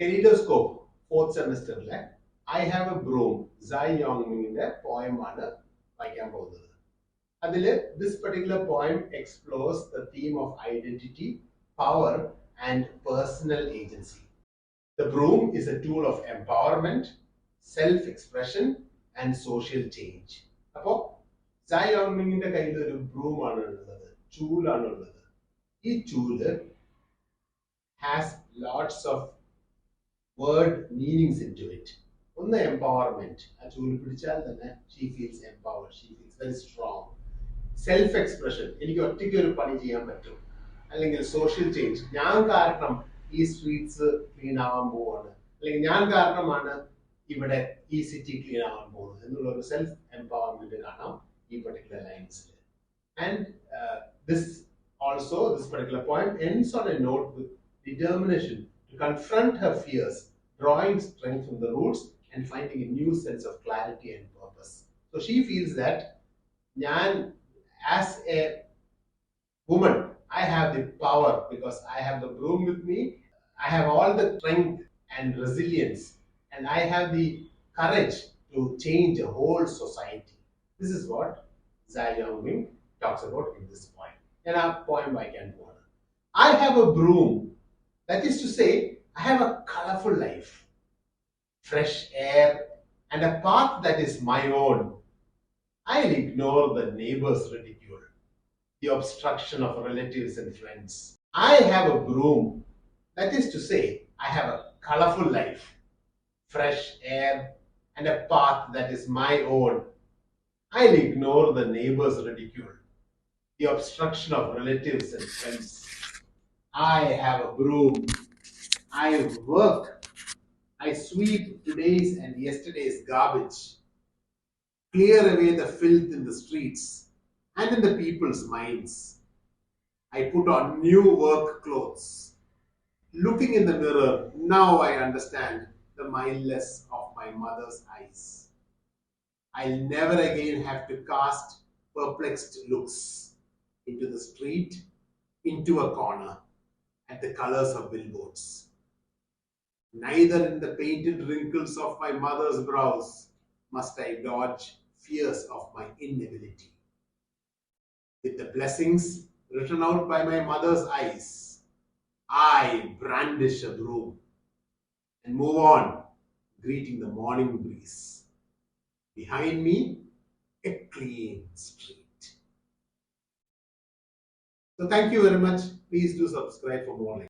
Kaleidoscope, fourth semester, I have a broom. Zai Yongming's poem ആണ് വായിക്കാൻ പോകുന്നത്. അതിൽ this particular poem explores the theme of identity, power, and personal agency. The broom is a tool of empowerment, self-expression, and social change. അപ്പോൾ Zai Yongming's കയ്യിൽ ഒരു broom ആണുള്ളത്, ചൂലാണുള്ളത്. ഈ ചൂല് has lots of word meanings into it. ഒന്ന് empowerment. ആ ചൂല് പിടിച്ചാൽ തന്നെ she feels empowered. She feels very strong. Self expression. എനിക്ക് ഒറ്റയ്ക്ക് ഒരു പണി ചെയ്യാൻ പറ്റും. അല്ലെങ്കിൽ social change. ഞാൻ കാരണം ഈ സ്ട്രീറ്റ്സ് ക്ലീൻ ആവാൻ പോവാണ്. അല്ലെങ്കിൽ ഞാൻ കാരണമാണ് ഇവിടെ ഈ സിറ്റി ക്ലീൻ ആവാൻ പോകുന്നത് എന്നുള്ള ഒരു സെൽഫ് എംപവർമെന്റ് കാണാം ഈ particular ലൈൻസിൽ. And this particular poem ends on a note with determination to confront her fears, drawing strength from the roots and finding a new sense of clarity and purpose. So she feels that as a woman, I have the power because I have the broom with me. I have all the strength and resilience, and I have the courage to change a whole society. This is what Zai Yongming talks about in this poem. And a poem I can go on. I have a broom. That is to say, I have a colorful life, fresh air, and a path that is my own. I'll ignore the neighbor's ridicule, the obstruction of relatives and friends. I have a broom. That is to say, I have a colorful life, fresh air, and a path that is my own. I'll ignore the neighbor's ridicule, the obstruction of relatives and friends. I have a broom. I work. I sweep today's and yesterday's garbage, clear away the filth in the streets and in the people's minds. I put on new work clothes. Looking in the mirror, now I understand the mildness of my mother's eyes. I'll never again have to cast perplexed looks into the street, into a corner, at the colors of billboards. Neither in the painted wrinkles of my mother's brows must I dodge fears of my inability. With the blessings written out by my mother's eyes, I brandish a broom and move on, greeting the morning breeze. Behind me, a clean street. So thank you very much. Please do subscribe for more.